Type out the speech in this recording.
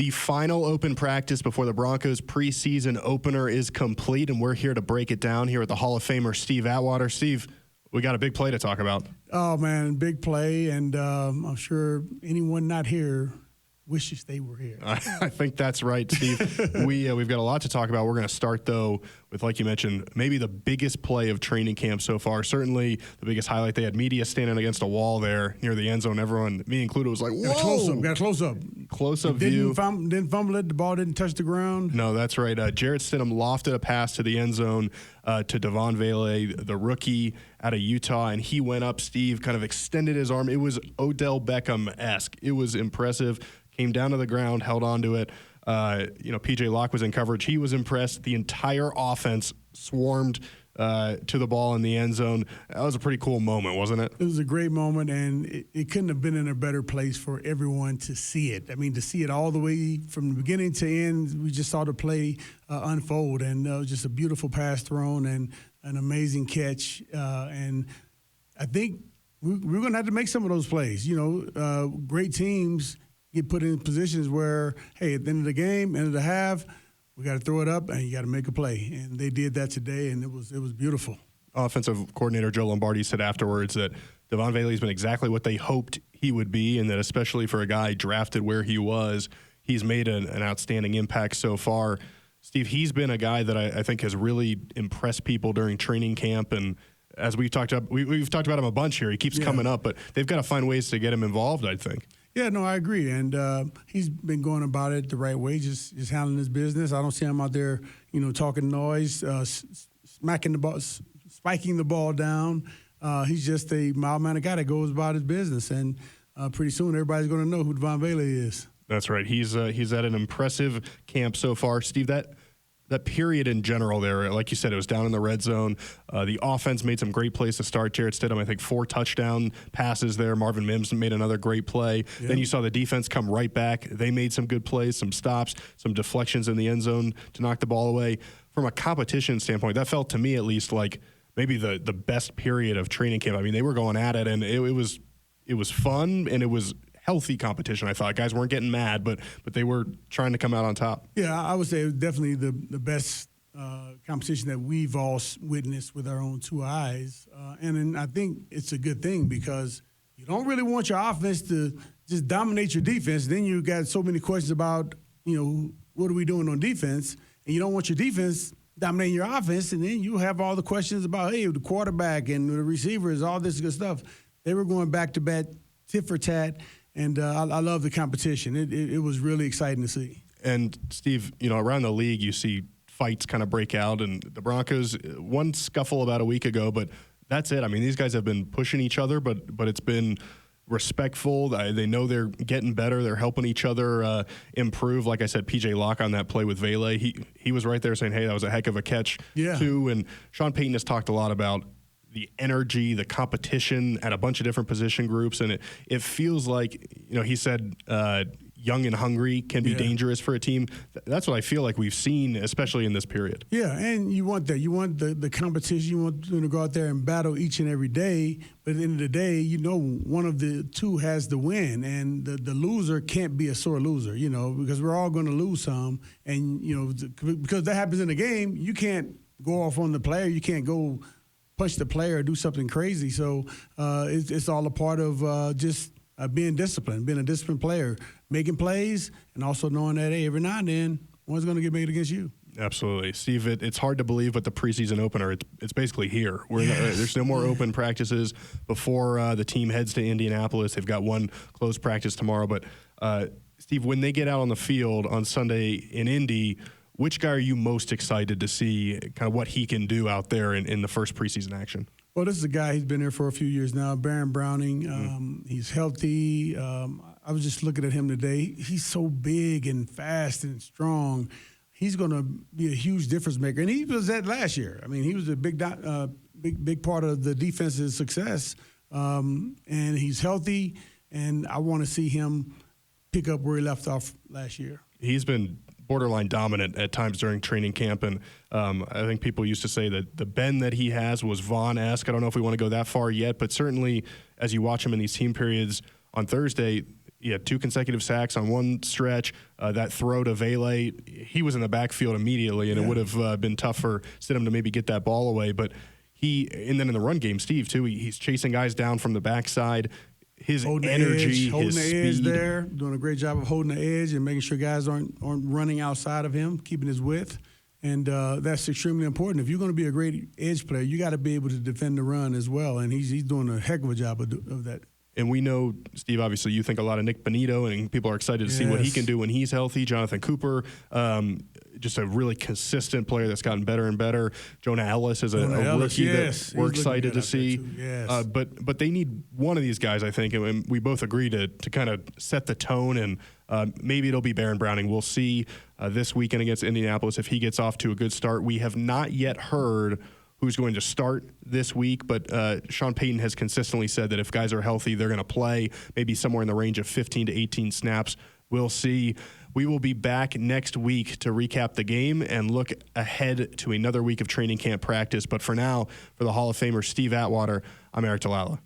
The final open practice before the Broncos preseason opener is complete, and we're here to break it down here at the Hall of Famer Steve Atwater. Steve, we got a big play to talk about. Oh, man, big play, and I'm sure anyone not here wishes they were here. I think that's right, Steve. We've got a lot to talk about. We're going to start, though, with, like you mentioned, maybe the biggest play of training camp so far. Certainly the biggest highlight. They had media standing against a wall there near the end zone. Everyone, me included, was like, whoa. Got a close-up. Close-up view. Didn't fumble it. The ball didn't touch the ground. No, that's right. Jarrett Stidham lofted a pass to the end zone to Devaughn Vele, the rookie out of Utah, and he went up, Steve, kind of extended his arm. It was Odell Beckham-esque. It was impressive. Came down to the ground, held on to it. P.J. Locke was in coverage. He was impressed. The entire offense swarmed to the ball in the end zone. That was a pretty cool moment, wasn't it? It was a great moment, and it couldn't have been in a better place for everyone to see it. I mean, to see it all the way from the beginning to end, we just saw the play unfold, and it was just a beautiful pass thrown and an amazing catch. And I think we're going to have to make some of those plays. Great teams get put in positions where, hey, at the end of the game, end of the half, we got to throw it up and you got to make a play. And they did that today, and it was beautiful. Offensive coordinator Joe Lombardi said afterwards that Devaughn Vele has been exactly what they hoped he would be, and that especially for a guy drafted where he was, he's made an outstanding impact so far. Steve, he's been a guy that I think has really impressed people during training camp, and as we've talked about him a bunch here. He keeps coming up, but they've got to find ways to get him involved, I think. Yeah, no, I agree. And he's been going about it the right way, just handling his business. I don't see him out there, talking noise, spiking the ball down. He's just a mild-mannered guy that goes about his business. And pretty soon everybody's going to know who Devaughn Vele is. That's right. He's at an impressive camp so far. Steve, that period in general there, like you said, it was down in the red zone. The offense made some great plays to start. Jarrett Stidham, I think 4 touchdown passes there. Marvin Mims made another great play. Yep. Then you saw the defense come right back. They made some good plays, some stops, some deflections in the end zone to knock the ball away. From a competition standpoint, that felt to me at least like maybe the best period of training camp. I mean, they were going at it, and it was fun, and it was healthy competition. I thought guys weren't getting mad, but they were trying to come out on top. Yeah, I would say it was definitely the best competition that we've all witnessed with our own 2 eyes. And I think it's a good thing because you don't really want your offense to just dominate your defense. Then you got so many questions about, what are we doing on defense? And you don't want your defense dominating your offense. And then you have all the questions about, hey, the quarterback and the receivers, all this good stuff. They were going back to back, tit for tat. And I love the competition. It was really exciting to see. And, Steve, around the league you see fights kind of break out. And the Broncos, one scuffle about a week ago, but that's it. I mean, these guys have been pushing each other, but it's been respectful. They know they're getting better. They're helping each other improve. Like I said, P.J. Locke on that play with Vele, he was right there saying, hey, that was a heck of a catch, too. And Sean Payton has talked a lot about the energy, the competition at a bunch of different position groups. And it feels like, he said young and hungry can be dangerous for a team. That's what I feel like we've seen, especially in this period. Yeah, and you want that. You want the competition. You want them to go out there and battle each and every day. But at the end of the day, one of the two has to win. And the loser can't be a sore loser, because we're all going to lose some. And, because that happens in the game, you can't go off on the player. You can't go push the player or do something crazy. So it's all a part of just being disciplined, being a disciplined player, making plays, and also knowing that, hey, every now and then, one's going to get made against you. Absolutely. Steve, it's hard to believe, but the preseason opener, it's basically here. There's no more open practices before the team heads to Indianapolis. They've got one closed practice tomorrow. But, Steve, when they get out on the field on Sunday in Indy, which guy are you most excited to see kind of what he can do out there in the first preseason action? Well, this is a guy, he's been there for a few years now, Baron Browning. He's healthy. I was just looking at him today. He's so big and fast and strong. He's going to be a huge difference maker. And he was that last year. I mean, he was a big part of the defense's success. And he's healthy, and I want to see him pick up where he left off last year. He's been borderline dominant at times during training camp, and I think people used to say that the bend that he has was Vaughn-esque. I don't know if we want to go that far yet, but certainly as you watch him in these team periods on Thursday, He had 2 consecutive sacks on one stretch. That throw to Vele, he was in the backfield immediately, and it would have been tough for Stidham to maybe get that ball away. But and then in the run game, Steve, too, he's chasing guys down from the backside. His energy, holding the edge speed. there, doing a great job of holding the edge and making sure guys aren't running outside of him, keeping his width. And that's extremely important. If you're going to be a great edge player, you got to be able to defend the run as well. And he's doing a heck of a job of that. And we know, Steve, obviously you think a lot of Nick Bonito, and people are excited to see what he can do when he's healthy. Jonathan Cooper, just a really consistent player that's gotten better and better. Jonah Ellis is a rookie that we're excited to see. But they need one of these guys, I think, and we both agree to kind of set the tone, and maybe it'll be Baron Browning. We'll see this weekend against Indianapolis if he gets off to a good start. We have not yet heard who's going to start this week, but Sean Payton has consistently said that if guys are healthy, they're going to play, maybe somewhere in the range of 15 to 18 snaps. We'll see. We will be back next week to recap the game and look ahead to another week of training camp practice. But for now, for the Hall of Famer Steve Atwater, I'm Aric DiLalla.